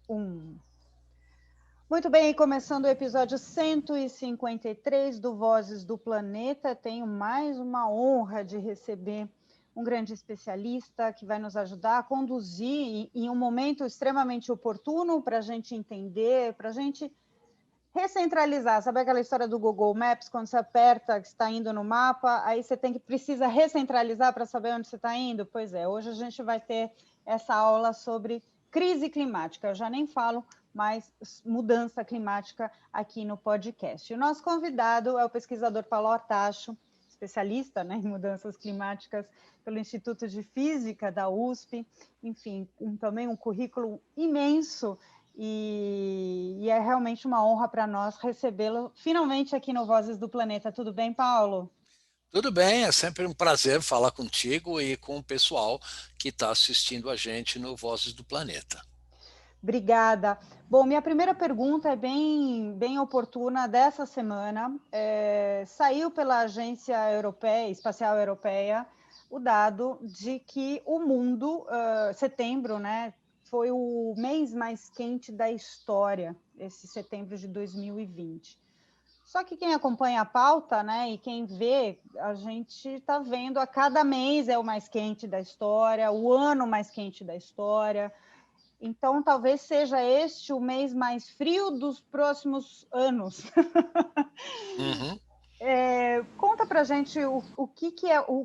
Um. Muito bem, começando o episódio 153 do Vozes do Planeta, tenho mais uma honra de receber um grande especialista que vai nos ajudar a conduzir em um momento extremamente oportuno para a gente entender, para a gente recentralizar. Sabe aquela história do Google Maps, quando você aperta que está indo no mapa, aí você precisa recentralizar para saber onde você está indo? Pois é, hoje a gente vai ter essa aula sobre crise climática. Eu já nem falo mais mudança climática aqui no podcast. O nosso convidado é o pesquisador Paulo Artacho, especialista, né, em mudanças climáticas pelo Instituto de Física da USP, enfim, também um currículo imenso, e é realmente uma honra para nós recebê-lo finalmente aqui no Vozes do Planeta. Tudo bem, Paulo? Tudo bem, é sempre um prazer falar contigo e com o pessoal que está assistindo a gente no Vozes do Planeta. Obrigada. Bom, minha primeira pergunta é bem oportuna dessa semana. Saiu pela Agência Espacial Europeia o dado de que o mundo, setembro, né, foi o mês mais quente da história, esse setembro de 2020. Só que quem acompanha a pauta, né, e quem vê, a gente está vendo a cada mês é o mais quente da história, o ano mais quente da história. Então, talvez seja este o mês mais frio dos próximos anos. Uhum. Conta para a gente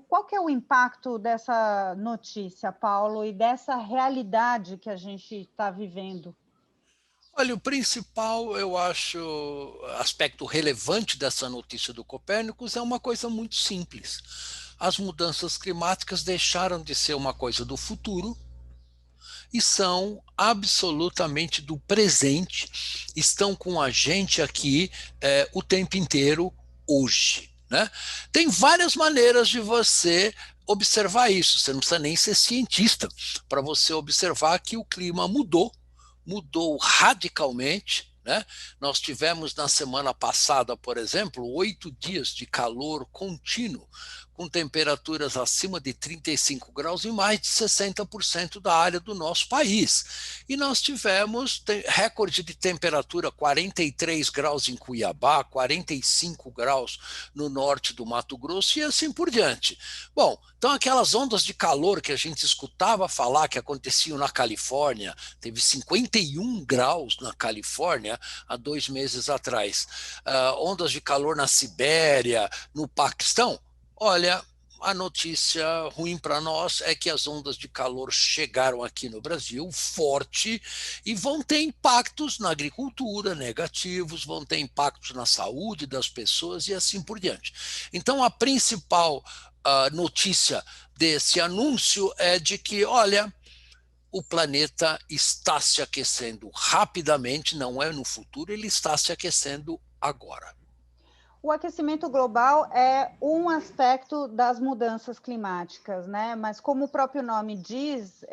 qual que é o impacto dessa notícia, Paulo, e dessa realidade que a gente está vivendo. Olha, o principal, eu acho, aspecto relevante dessa notícia do Copérnicos é uma coisa muito simples. As mudanças climáticas deixaram de ser uma coisa do futuro e são absolutamente do presente, estão com a gente aqui o tempo inteiro hoje, né? Tem várias maneiras de você observar isso, você não precisa nem ser cientista para você observar que o clima mudou radicalmente, né? Nós tivemos na semana passada, por exemplo, 8 dias de calor contínuo, com temperaturas acima de 35 graus em mais de 60% da área do nosso país. E nós tivemos recorde de temperatura, 43 graus em Cuiabá, 45 graus no norte do Mato Grosso e assim por diante. Bom, então aquelas ondas de calor que a gente escutava falar que aconteciam na Califórnia, teve 51 graus na Califórnia há 2 meses atrás, ondas de calor na Sibéria, no Paquistão. Olha, a notícia ruim para nós é que as ondas de calor chegaram aqui no Brasil forte e vão ter impactos na agricultura negativos, vão ter impactos na saúde das pessoas e assim por diante. Então, a principal notícia desse anúncio é de que, olha, o planeta está se aquecendo rapidamente, não é no futuro, ele está se aquecendo agora. O aquecimento global é um aspecto das mudanças climáticas, né? Mas como o próprio nome diz,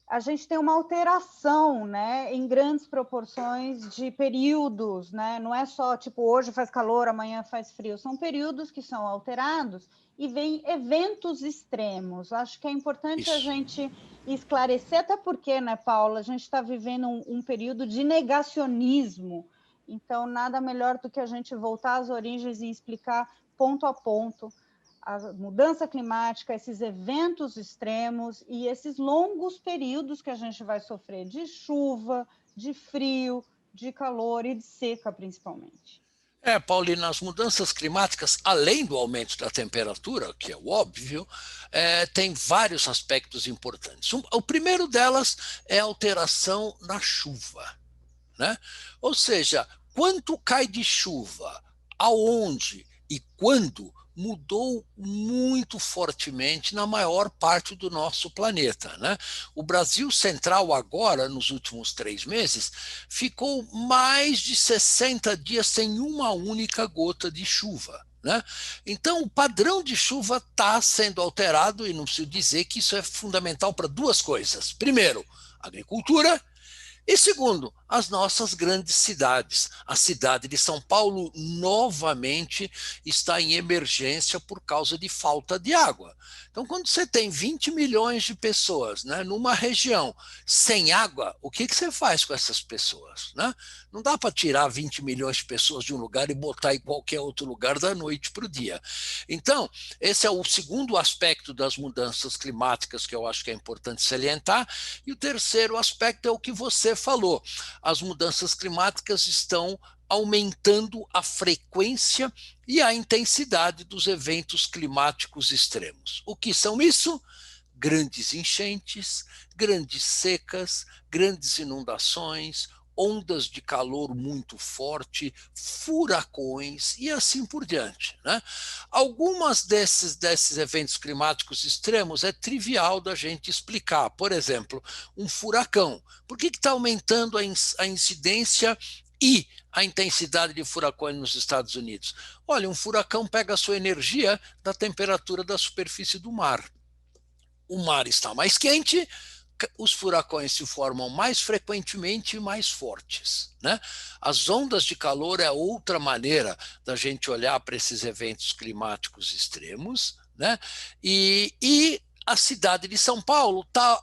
a gente tem uma alteração, né, em grandes proporções de períodos, né? Não é só tipo hoje faz calor, amanhã faz frio, são períodos que são alterados e vem eventos extremos. Acho que é importante a Isso. gente esclarecer, até porque, né, Paula, a gente está vivendo um período de negacionismo. Então, nada melhor do que a gente voltar às origens e explicar ponto a ponto a mudança climática, esses eventos extremos e esses longos períodos que a gente vai sofrer de chuva, de frio, de calor e de seca, principalmente. Paulina, as mudanças climáticas, além do aumento da temperatura, que é o óbvio, tem vários aspectos importantes. O primeiro delas é a alteração na chuva, né? Ou seja, quanto cai de chuva, aonde e quando mudou muito fortemente na maior parte do nosso planeta, né? O Brasil Central agora, nos últimos 3 meses, ficou mais de 60 dias sem uma única gota de chuva. Né? Então, o padrão de chuva está sendo alterado e não preciso dizer que isso é fundamental para 2 coisas. Primeiro, agricultura, e segundo, as nossas grandes cidades. A cidade de São Paulo novamente está em emergência por causa de falta de água. Então, quando você tem 20 milhões de pessoas, né, numa região sem água, o que você faz com essas pessoas? Né? Não dá para tirar 20 milhões de pessoas de um lugar e botar em qualquer outro lugar da noite para o dia. Então, esse é o segundo aspecto das mudanças climáticas que eu acho que é importante salientar. E o terceiro aspecto é o que você falou. As mudanças climáticas estão aumentando a frequência e a intensidade dos eventos climáticos extremos. O que são isso? Grandes enchentes, grandes secas, grandes inundações, ondas de calor muito forte, furacões e assim por diante. Né? Algumas desses eventos climáticos extremos é trivial da gente explicar. Por exemplo, um furacão. Por que está aumentando a incidência e a intensidade de furacões nos Estados Unidos? Olha, um furacão pega a sua energia da temperatura da superfície do mar. O mar está mais quente, os furacões se formam mais frequentemente e mais fortes. Né? As ondas de calor é outra maneira da gente olhar para esses eventos climáticos extremos. Né? E a cidade de São Paulo está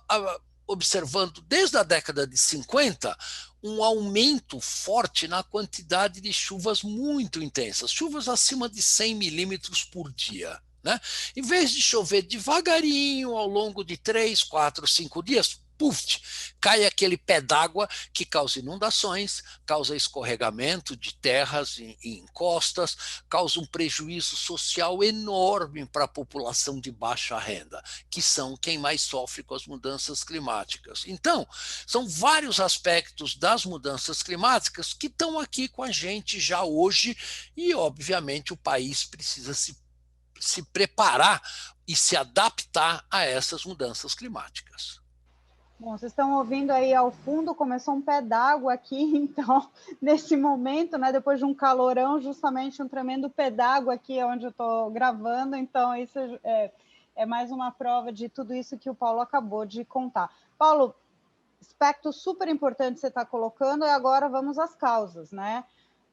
observando, desde a década de 50, um aumento forte na quantidade de chuvas muito intensas, chuvas acima de 100 milímetros por dia. Né? Em vez de chover devagarinho ao longo de 3, 4, 5 dias, puf, cai aquele pé d'água que causa inundações, causa escorregamento de terras e encostas, causa um prejuízo social enorme para a população de baixa renda, que são quem mais sofre com as mudanças climáticas. Então, são vários aspectos das mudanças climáticas que estão aqui com a gente já hoje e, obviamente, o país precisa se preparar e se adaptar a essas mudanças climáticas. Bom, vocês estão ouvindo aí ao fundo, começou um pé d'água aqui, então, nesse momento, né, depois de um calorão, justamente um tremendo pé d'água aqui onde eu estou gravando, então isso é mais uma prova de tudo isso que o Paulo acabou de contar. Paulo, aspecto super importante que você está colocando, e agora vamos às causas, né?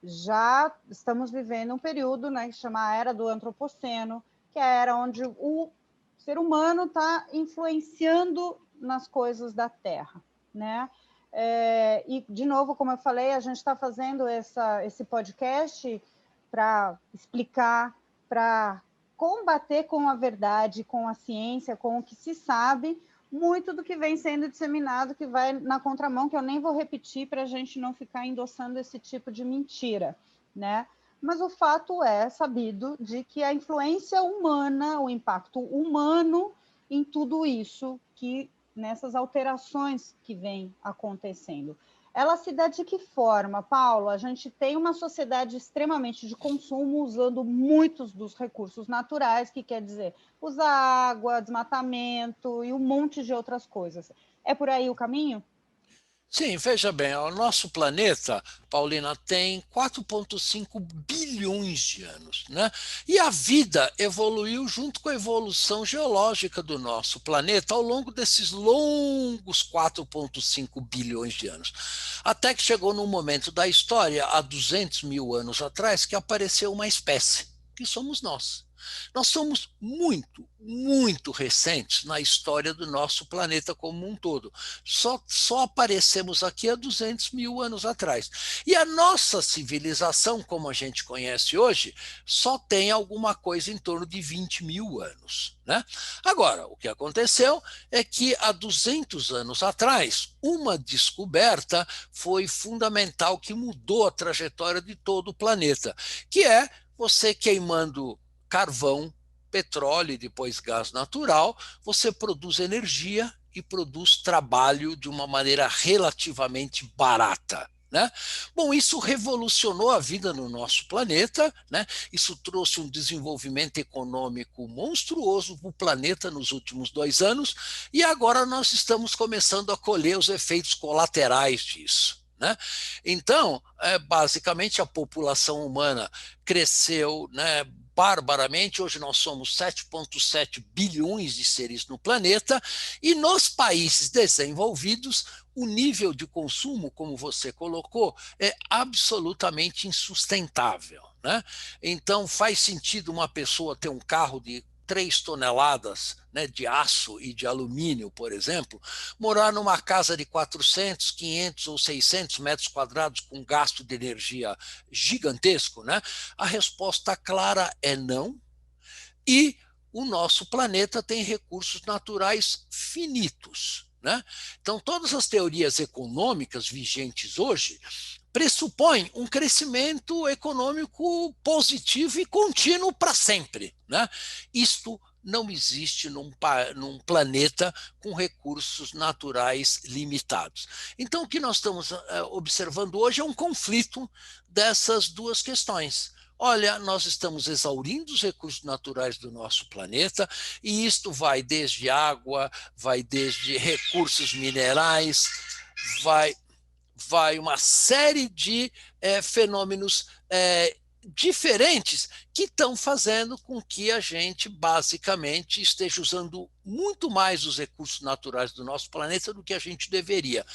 Já estamos vivendo um período, né, que chama a Era do Antropoceno, que é a era onde o ser humano está influenciando nas coisas da Terra, né? E, de novo, como eu falei, a gente está fazendo esse podcast para explicar, para combater com a verdade, com a ciência, com o que se sabe, muito do que vem sendo disseminado, que vai na contramão, que eu nem vou repetir para a gente não ficar endossando esse tipo de mentira, né? Mas o fato é sabido de que a influência humana, o impacto humano em tudo isso, que nessas alterações que vêm acontecendo. Ela se dá de que forma, Paulo? A gente tem uma sociedade extremamente de consumo, usando muitos dos recursos naturais, que quer dizer usar água, desmatamento e um monte de outras coisas. É por aí o caminho? Sim, veja bem, o nosso planeta, Paulina, tem 4,5 bilhões de anos, né? E a vida evoluiu junto com a evolução geológica do nosso planeta ao longo desses longos 4,5 bilhões de anos. Até que chegou num momento da história, há 200 mil anos atrás, que apareceu uma espécie, que somos nós. Nós somos muito, muito recentes na história do nosso planeta como um todo. Só aparecemos aqui há 200 mil anos atrás. E a nossa civilização, como a gente conhece hoje, só tem alguma coisa em torno de 20 mil anos. Né? Agora, o que aconteceu é que há 200 anos atrás, uma descoberta foi fundamental que mudou a trajetória de todo o planeta, que é você queimando carvão, petróleo e depois gás natural, você produz energia e produz trabalho de uma maneira relativamente barata. Né? Bom, isso revolucionou a vida no nosso planeta, né? Isso trouxe um desenvolvimento econômico monstruoso para o planeta nos últimos 2 anos, e agora nós estamos começando a colher os efeitos colaterais disso. né? Então, basicamente, a população humana cresceu, né, barbaramente. Hoje nós somos 7,7 bilhões de seres no planeta, e nos países desenvolvidos, o nível de consumo, como você colocou, é absolutamente insustentável, né? Então, faz sentido uma pessoa ter um carro de 3 toneladas, né, de aço e de alumínio, por exemplo, morar numa casa de 400, 500 ou 600 metros quadrados com gasto de energia gigantesco, né? A resposta clara é não. E o nosso planeta tem recursos naturais finitos, né? Então, todas as teorias econômicas vigentes hoje pressupõem um crescimento econômico positivo e contínuo para sempre, né? Isto não existe num planeta com recursos naturais limitados. Então, o que nós estamos observando hoje é um conflito dessas duas questões. Olha, nós estamos exaurindo os recursos naturais do nosso planeta, e isto vai desde água, vai desde recursos minerais, vai uma série de fenômenos diferentes que estão fazendo com que a gente, basicamente, esteja usando muito mais os recursos naturais do nosso planeta do que a gente deveria.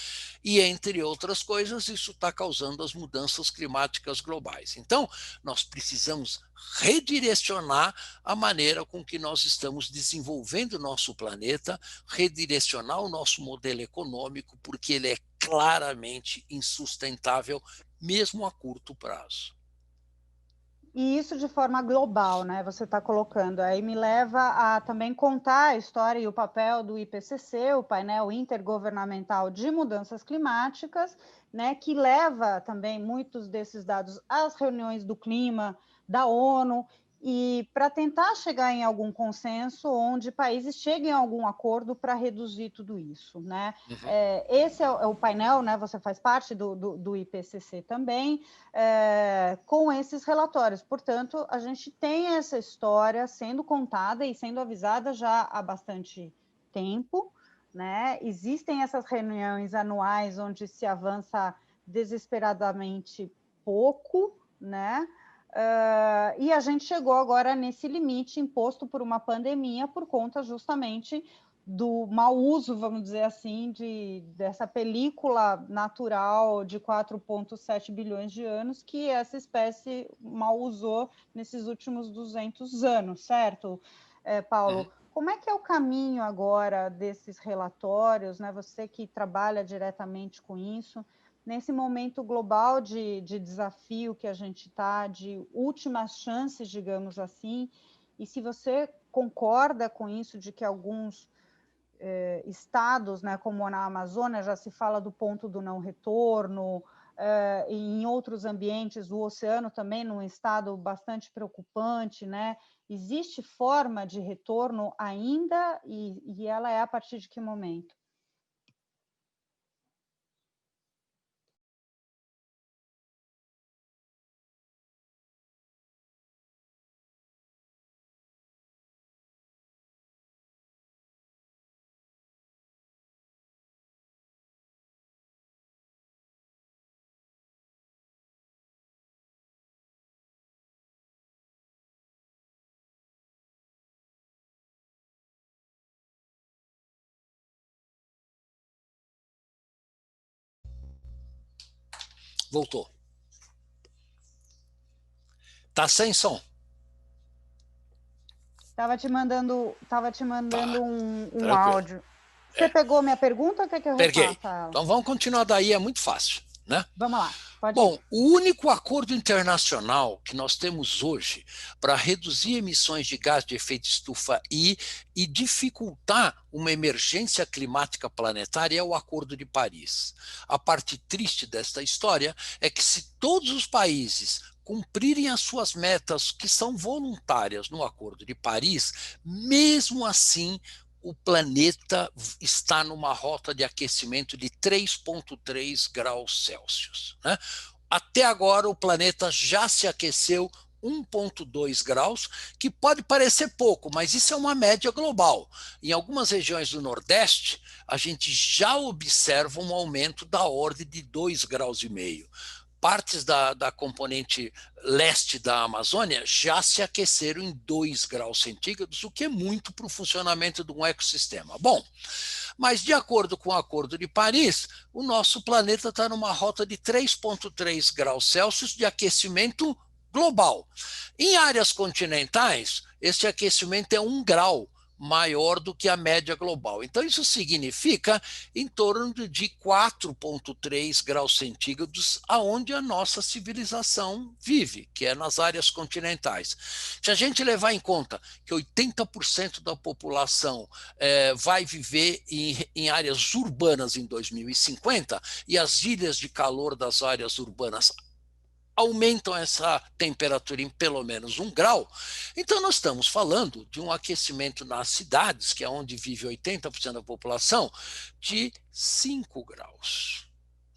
E, entre outras coisas, isso está causando as mudanças climáticas globais. Então, nós precisamos redirecionar a maneira com que nós estamos desenvolvendo o nosso planeta, redirecionar o nosso modelo econômico, porque ele é claramente insustentável, mesmo a curto prazo. E isso de forma global, né? Você está colocando. Aí me leva a também contar a história e o papel do IPCC, o painel intergovernamental de mudanças climáticas, né? Que leva também muitos desses dados às reuniões do clima da ONU, e para tentar chegar em algum consenso onde países cheguem a algum acordo para reduzir tudo isso, né? Uhum. Esse é o painel, né? Você faz parte do IPCC também, com esses relatórios. Portanto, a gente tem essa história sendo contada e sendo avisada já há bastante tempo, né? Existem essas reuniões anuais onde se avança desesperadamente pouco, né? E a gente chegou agora nesse limite imposto por uma pandemia por conta justamente do mau uso, vamos dizer assim, dessa película natural de 4,7 bilhões de anos que essa espécie mal usou nesses últimos 200 anos, certo, Paulo? Como é que é o caminho agora desses relatórios, né? Você que trabalha diretamente com isso, nesse momento global de desafio que a gente está, de últimas chances, digamos assim, e se você concorda com isso, de que alguns estados, né, como na Amazônia, já se fala do ponto do não retorno, e em outros ambientes, o oceano também num estado bastante preocupante, né? Existe forma de retorno ainda, e ela é a partir de que momento? Voltou. Tá sem som. Estava te mandando Tá, um áudio. Você pegou minha pergunta ou quer que eu Peguei. refaça ela? Então vamos continuar daí, é muito fácil, né? Vamos lá, pode Bom, ir. o único acordo internacional que nós temos hoje para reduzir emissões de gás de efeito estufa e dificultar uma emergência climática planetária é o Acordo de Paris. A parte triste desta história é que, se todos os países cumprirem as suas metas, que são voluntárias no Acordo de Paris, mesmo assim o planeta está numa rota de aquecimento de 3,3 graus Celsius, né? Até agora, o planeta já se aqueceu 1,2 graus, que pode parecer pouco, mas isso é uma média global. Em algumas regiões do Nordeste, a gente já observa um aumento da ordem de 2,5 graus. Partes da componente leste da Amazônia já se aqueceram em 2 graus centígrados, o que é muito para o funcionamento de um ecossistema. Bom, mas de acordo com o Acordo de Paris, o nosso planeta está numa rota de 3,3 graus Celsius de aquecimento global. Em áreas continentais, esse aquecimento é 1 grau maior do que a média global. Então, isso significa em torno de 4,3 graus centígrados, aonde a nossa civilização vive, que é nas áreas continentais. Se a gente levar em conta que 80% da população vai viver em áreas urbanas em 2050 e as ilhas de calor das áreas urbanas aumentam essa temperatura em pelo menos 1 grau, então nós estamos falando de um aquecimento nas cidades, que é onde vive 80% da população, de 5 graus.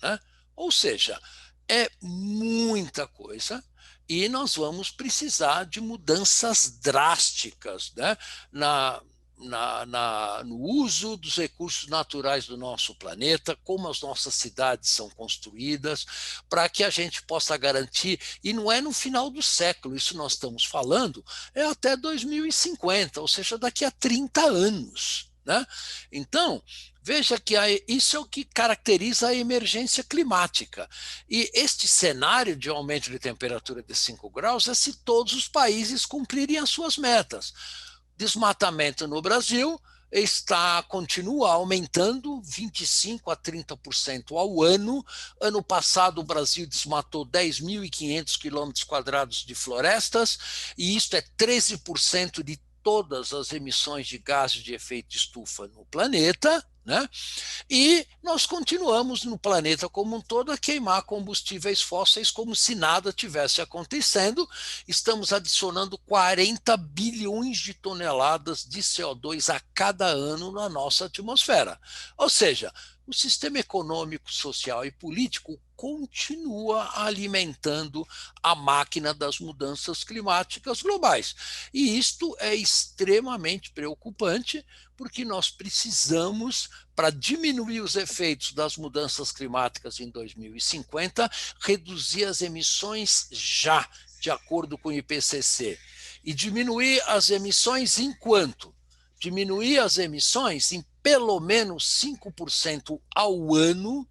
Né? Ou seja, é muita coisa e nós vamos precisar de mudanças drásticas, né? No uso dos recursos naturais do nosso planeta, como as nossas cidades são construídas, para que a gente possa garantir, e não é no final do século, isso nós estamos falando, é até 2050, ou seja, daqui a 30 anos. Né? Então, veja que isso é o que caracteriza a emergência climática. E este cenário de aumento de temperatura de 5 graus é se todos os países cumprirem as suas metas. Desmatamento no Brasil continua aumentando 25% a 30% ao ano. Ano passado, o Brasil desmatou 10.500 quilômetros quadrados de florestas, e isso é 13% de todas as emissões de gases de efeito estufa no planeta. Né? E nós continuamos no planeta como um todo a queimar combustíveis fósseis como se nada tivesse acontecendo. Estamos adicionando 40 bilhões de toneladas de CO2 a cada ano na nossa atmosfera. Ou seja, o sistema econômico, social e político continua alimentando a máquina das mudanças climáticas globais. E isto é extremamente preocupante, porque nós precisamos, para diminuir os efeitos das mudanças climáticas em 2050, reduzir as emissões já, de acordo com o IPCC. E diminuir as emissões em quanto? Diminuir as emissões em pelo menos 5% ao ano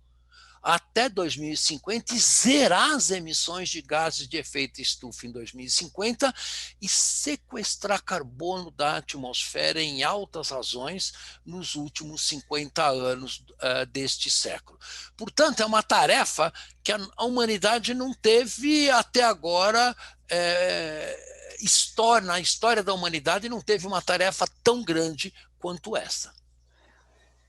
até 2050 e zerar as emissões de gases de efeito estufa em 2050 e sequestrar carbono da atmosfera em altas razões nos últimos 50 anos deste século. Portanto, é uma tarefa que a humanidade não teve até agora, na história da humanidade, não teve uma tarefa tão grande quanto essa.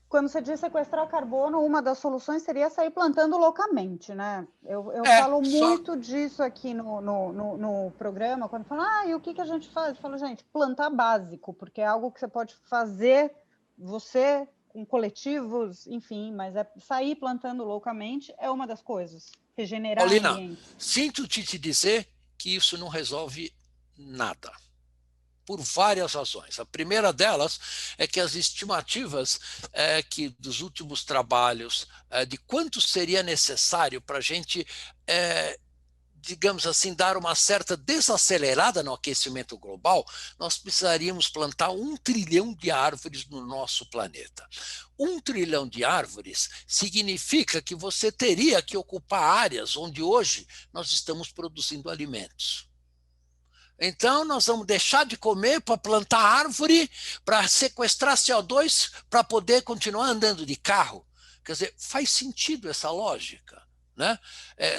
Quando você diz sequestrar carbono, uma das soluções seria sair plantando loucamente, né? Eu falo muito disso aqui no programa, quando falo, e o que a gente faz? Eu falo, gente, plantar básico, porque é algo que você pode fazer, você, com coletivos, enfim, mas sair plantando loucamente é uma das coisas, regenerar ambiente. Sinto te dizer que isso não resolve nada. Por várias razões. A primeira delas é que as estimativas que dos últimos trabalhos de quanto seria necessário para a gente, digamos assim, dar uma certa desacelerada no aquecimento global, nós precisaríamos plantar 1 trilhão de árvores no nosso planeta. 1 trilhão de árvores significa que você teria que ocupar áreas onde hoje nós estamos produzindo alimentos. Então, nós vamos deixar de comer para plantar árvore, para sequestrar CO2, para poder continuar andando de carro. Quer dizer, faz sentido essa lógica? Né?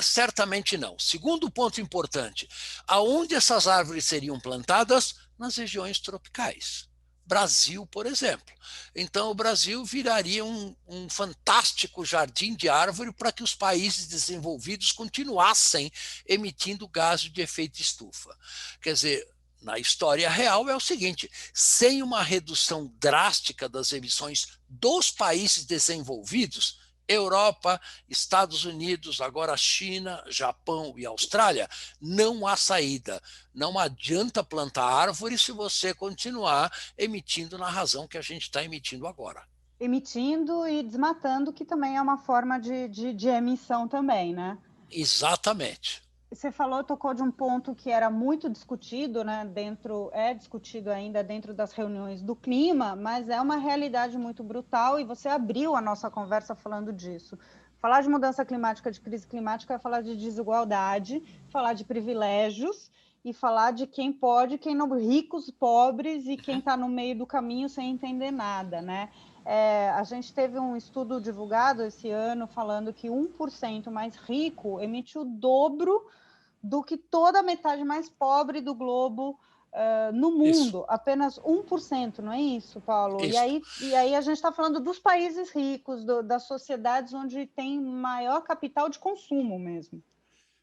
Certamente não. Segundo ponto importante, aonde essas árvores seriam plantadas? Nas regiões tropicais. Brasil, por exemplo. Então, o Brasil viraria um fantástico jardim de árvore para que os países desenvolvidos continuassem emitindo gases de efeito estufa. Quer dizer, na história real é o seguinte, sem uma redução drástica das emissões dos países desenvolvidos, Europa, Estados Unidos, agora China, Japão e Austrália, não há saída. Não adianta plantar árvore se você continuar emitindo na razão que a gente está emitindo agora. Emitindo e desmatando, que também é uma forma de emissão também, né? Exatamente. Você tocou de um ponto que era muito discutido, né? É discutido ainda dentro das reuniões do clima, mas é uma realidade muito brutal e você abriu a nossa conversa falando disso. Falar de mudança climática, de crise climática, é falar de desigualdade, falar de privilégios e falar de quem pode, quem não, ricos, pobres e quem está no meio do caminho sem entender nada, né? A gente teve um estudo divulgado esse ano falando que 1% mais rico emite o dobro do que toda a metade mais pobre do globo no Isso, mundo, apenas 1%, não é isso, Paulo? E isso. aí, e aí a gente está falando dos países ricos, das sociedades onde tem maior capital de consumo mesmo.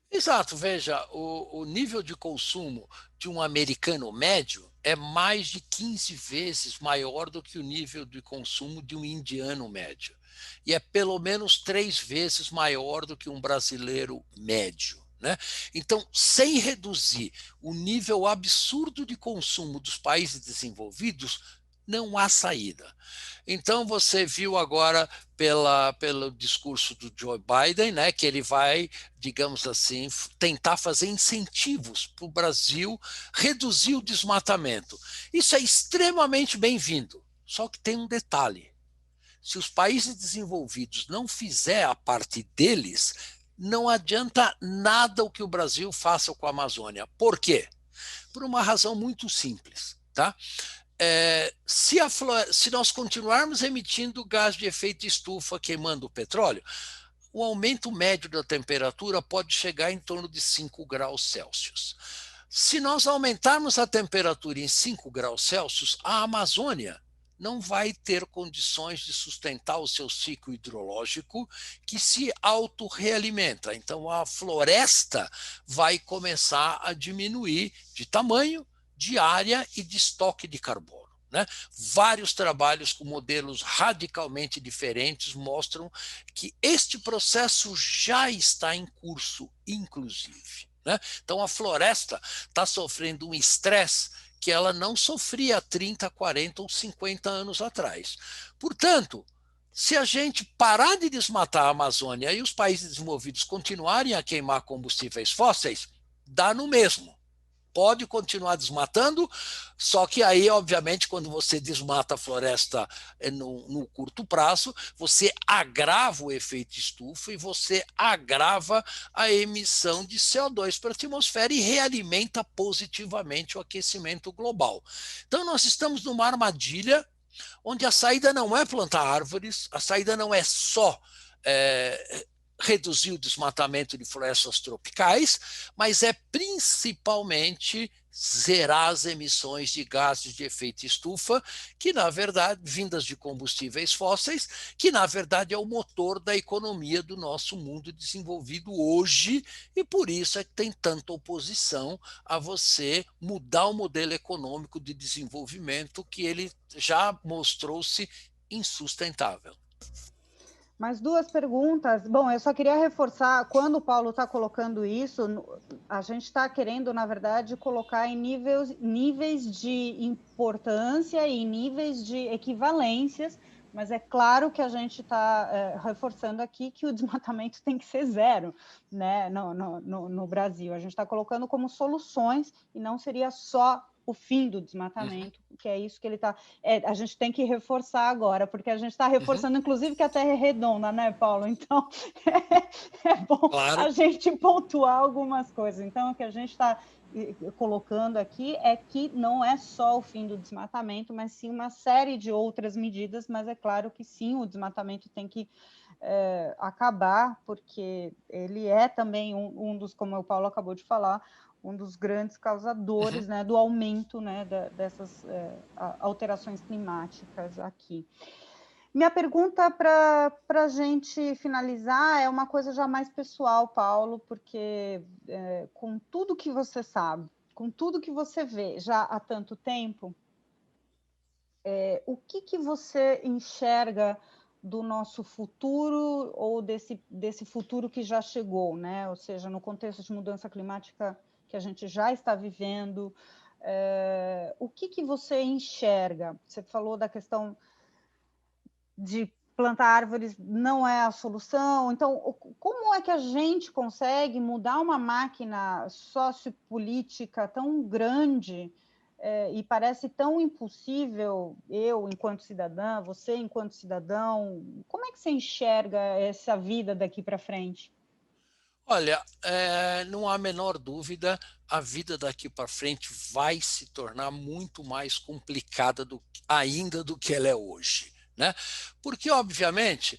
Exato, veja, o nível de consumo de um americano médio é mais de 15 vezes maior do que o nível de consumo de um indiano médio. E é pelo menos 3 vezes maior do que um brasileiro médio. Né? Então, sem reduzir o nível absurdo de consumo dos países desenvolvidos, não há saída. Então, você viu agora pelo discurso do Joe Biden, né, que ele vai, digamos assim, tentar fazer incentivos para o Brasil reduzir o desmatamento. Isso é extremamente bem-vindo, só que tem um detalhe. Se os países desenvolvidos não fizer a parte deles, não adianta nada o que o Brasil faça com a Amazônia. Por quê? Por uma razão muito simples. Tá? Se nós continuarmos emitindo gás de efeito estufa, queimando o petróleo, o aumento médio da temperatura pode chegar em torno de 5 graus Celsius. Se nós aumentarmos a temperatura em 5 graus Celsius, a Amazônia não vai ter condições de sustentar o seu ciclo hidrológico, que se autorrealimenta. Então, a floresta vai começar a diminuir de tamanho, de área e de estoque de carbono. Né? Vários trabalhos com modelos radicalmente diferentes mostram que este processo já está em curso, inclusive. Né? Então, a floresta está sofrendo um estresse que ela não sofria há 30, 40 ou 50 anos atrás. Portanto, se a gente parar de desmatar a Amazônia e os países desenvolvidos continuarem a queimar combustíveis fósseis, dá no mesmo. Pode continuar desmatando, só que aí, obviamente, quando você desmata a floresta no curto prazo, você agrava o efeito estufa e você agrava a emissão de CO2 para a atmosfera e realimenta positivamente o aquecimento global. Então, nós estamos numa armadilha onde a saída não é plantar árvores, a saída não é só reduzir o desmatamento de florestas tropicais, mas é principalmente zerar as emissões de gases de efeito estufa, que na verdade, vindas de combustíveis fósseis, que na verdade é o motor da economia do nosso mundo desenvolvido hoje, e por isso é que tem tanta oposição a você mudar o modelo econômico de desenvolvimento que ele já mostrou-se insustentável. Mais duas perguntas. Bom, eu só queria reforçar, quando o Paulo está colocando isso, a gente está querendo, na verdade, colocar em níveis de importância e níveis de equivalências, mas é claro que a gente está reforçando aqui que o desmatamento tem que ser zero, né, no Brasil. A gente está colocando como soluções e não seria só o fim do desmatamento, que é isso que ele está... a gente tem que reforçar agora, porque a gente está reforçando, inclusive, que a Terra é redonda, né, Paulo? Então, é bom Claro. a gente pontuar algumas coisas. Então, o que a gente está colocando aqui é que não é só o fim do desmatamento, mas sim uma série de outras medidas, mas é claro que sim, o desmatamento tem que acabar, porque ele é também um dos, como o Paulo acabou de falar, um dos grandes causadores, né, do aumento, né, dessas alterações climáticas aqui. Minha pergunta para a gente finalizar é uma coisa já mais pessoal, Paulo, porque com tudo que você sabe, com tudo que você vê já há tanto tempo, o que você enxerga do nosso futuro ou desse futuro que já chegou, né? Ou seja, no contexto de mudança climática que a gente já está vivendo, o que você enxerga? Você falou da questão de plantar árvores não é a solução. Então, como é que a gente consegue mudar uma máquina sociopolítica tão grande e parece tão impossível, eu enquanto cidadã, você enquanto cidadão, como é que você enxerga essa vida daqui para frente? Olha, não há a menor dúvida, a vida daqui para frente vai se tornar muito mais complicada ainda do que ela é hoje. Né? Porque, obviamente,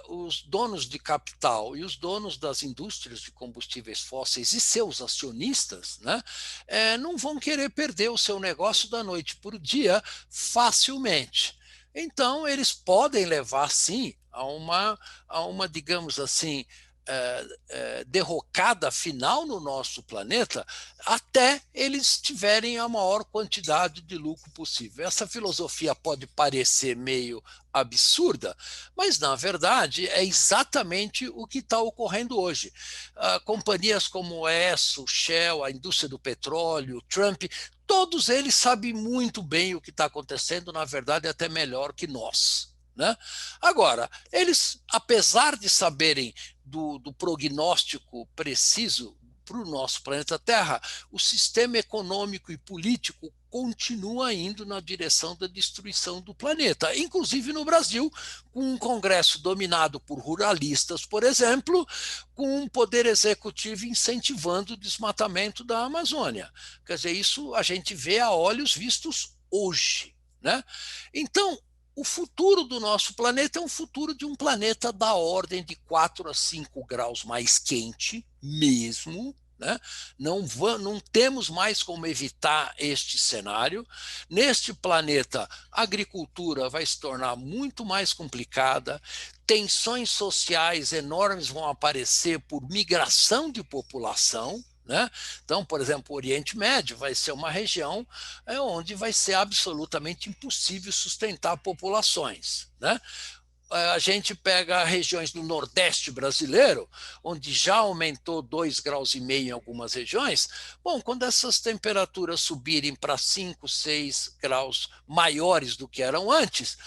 os donos de capital e os donos das indústrias de combustíveis fósseis e seus acionistas, né, não vão querer perder o seu negócio da noite para o dia facilmente. Então, eles podem levar, sim, a uma, digamos assim, derrocada final no nosso planeta até eles tiverem a maior quantidade de lucro possível. Essa filosofia pode parecer meio absurda, mas na verdade é exatamente o que está ocorrendo hoje. Companhias como Esso, Shell, a indústria do petróleo, Trump, todos eles sabem muito bem o que está acontecendo, na verdade até melhor que nós. Né? Agora, eles, apesar de saberem do prognóstico preciso para o nosso planeta Terra, o sistema econômico e político continua indo na direção da destruição do planeta, inclusive no Brasil, com um Congresso dominado por ruralistas, por exemplo, com um poder executivo incentivando o desmatamento da Amazônia. Quer dizer, isso a gente vê a olhos vistos hoje. Né? Então, o futuro do nosso planeta é um futuro de um planeta da ordem de 4 a 5 graus mais quente, mesmo. Né? Não temos mais como evitar este cenário. Neste planeta, a agricultura vai se tornar muito mais complicada, tensões sociais enormes vão aparecer por migração de população. Né? Então, por exemplo, o Oriente Médio vai ser uma região onde vai ser absolutamente impossível sustentar populações. Né? A gente pega regiões do Nordeste brasileiro, onde já aumentou 2,5 graus em algumas regiões. Bom, quando essas temperaturas subirem para 5, 6 graus maiores do que eram antes,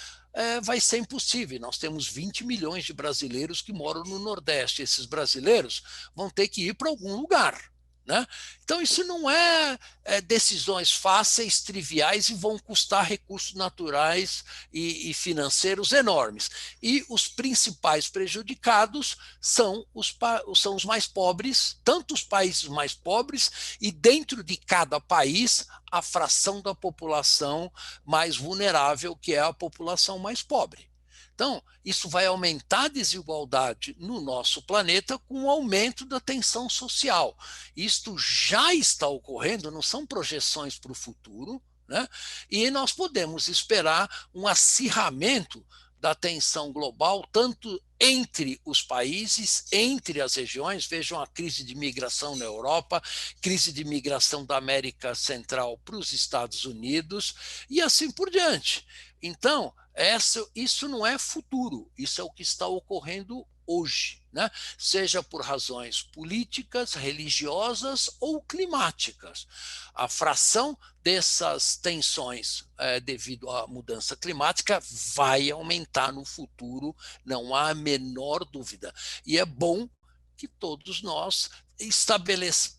vai ser impossível. Nós temos 20 milhões de brasileiros que moram no Nordeste. Esses brasileiros vão ter que ir para algum lugar. Né? Então, isso não é decisões fáceis, triviais e vão custar recursos naturais e financeiros enormes. E os principais prejudicados são os mais pobres, tanto os países mais pobres, e dentro de cada país, a fração da população mais vulnerável, que é a população mais pobre. Então, isso vai aumentar a desigualdade no nosso planeta com o aumento da tensão social. Isto já está ocorrendo, não são projeções para o futuro, né? E nós podemos esperar um acirramento da tensão global, tanto entre os países, entre as regiões. Vejam a crise de migração na Europa, crise de migração da América Central para os Estados Unidos e assim por diante. Então, isso não é futuro, isso é o que está ocorrendo hoje, né? Seja por razões políticas, religiosas ou climáticas. A fração dessas tensões devido à mudança climática vai aumentar no futuro, não há a menor dúvida. E é bom que todos nós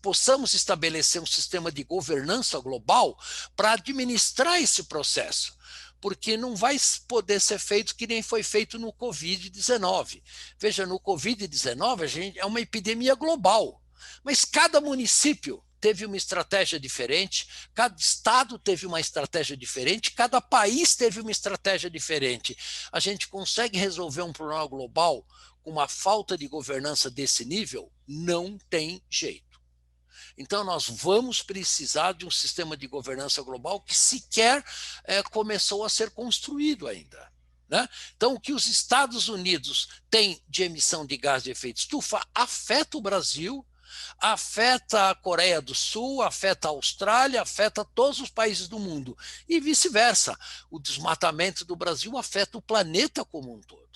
possamos estabelecer um sistema de governança global para administrar esse processo, porque não vai poder ser feito que nem foi feito no Covid-19. Veja, no Covid-19 é uma epidemia global, mas cada município teve uma estratégia diferente, cada estado teve uma estratégia diferente, cada país teve uma estratégia diferente. A gente consegue resolver um problema global com uma falta de governança desse nível? Não tem jeito. Então, nós vamos precisar de um sistema de governança global que sequer começou a ser construído ainda. Né? Então, o que os Estados Unidos têm de emissão de gás de efeito estufa afeta o Brasil, afeta a Coreia do Sul, afeta a Austrália, afeta todos os países do mundo. E vice-versa. O desmatamento do Brasil afeta o planeta como um todo.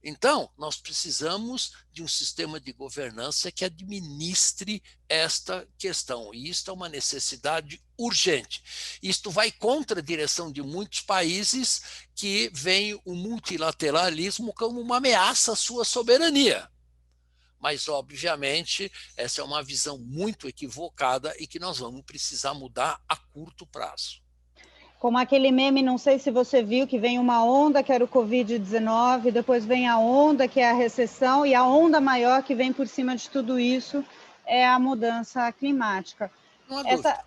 Então, nós precisamos de um sistema de governança que administre esta questão, e isto é uma necessidade urgente. Isto vai contra a direção de muitos países que veem o multilateralismo como uma ameaça à sua soberania. Mas, obviamente, essa é uma visão muito equivocada e que nós vamos precisar mudar a curto prazo. Como aquele meme, não sei se você viu, que vem uma onda que era o Covid-19, depois vem a onda que é a recessão, e a onda maior que vem por cima de tudo isso é a mudança climática. Não há dúvida.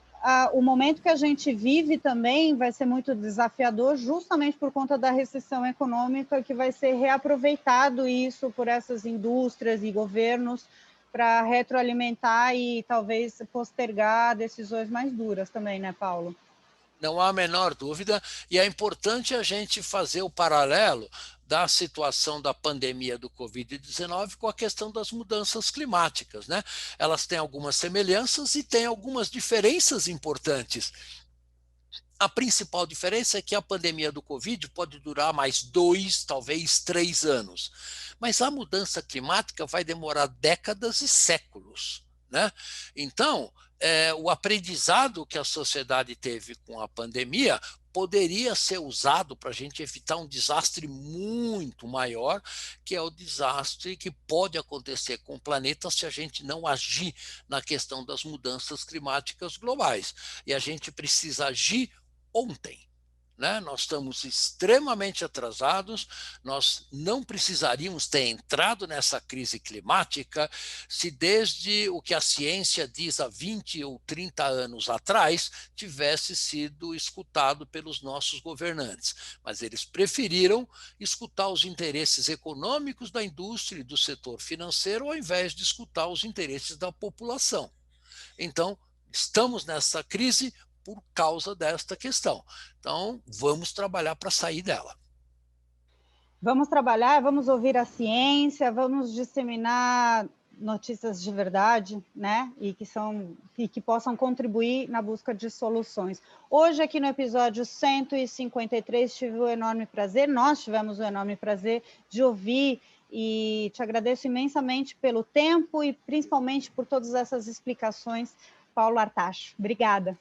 O momento que a gente vive também vai ser muito desafiador, justamente por conta da recessão econômica, que vai ser reaproveitado isso por essas indústrias e governos para retroalimentar e talvez postergar decisões mais duras também, né, Paulo? Não há a menor dúvida, e é importante a gente fazer o paralelo da situação da pandemia do Covid-19 com a questão das mudanças climáticas, né? Elas têm algumas semelhanças e têm algumas diferenças importantes. A principal diferença é que a pandemia do Covid pode durar mais 2, talvez 3 anos, mas a mudança climática vai demorar décadas e séculos, né? Então, o aprendizado que a sociedade teve com a pandemia poderia ser usado para a gente evitar um desastre muito maior, que é o desastre que pode acontecer com o planeta se a gente não agir na questão das mudanças climáticas globais. E a gente precisa agir ontem, né? Nós estamos extremamente atrasados, nós não precisaríamos ter entrado nessa crise climática se desde o que a ciência diz há 20 ou 30 anos atrás tivesse sido escutado pelos nossos governantes. Mas eles preferiram escutar os interesses econômicos da indústria e do setor financeiro ao invés de escutar os interesses da população. Então, estamos nessa crise por causa desta questão. Então, vamos trabalhar para sair dela. Vamos trabalhar, vamos ouvir a ciência, vamos disseminar notícias de verdade, né? E que possam contribuir na busca de soluções. Hoje, aqui no episódio 153, tive o enorme prazer, nós tivemos o enorme prazer de ouvir, e te agradeço imensamente pelo tempo e principalmente por todas essas explicações, Paulo Artacho. Obrigada.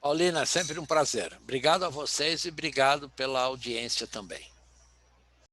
Paulina, é sempre um prazer. Obrigado a vocês e obrigado pela audiência também.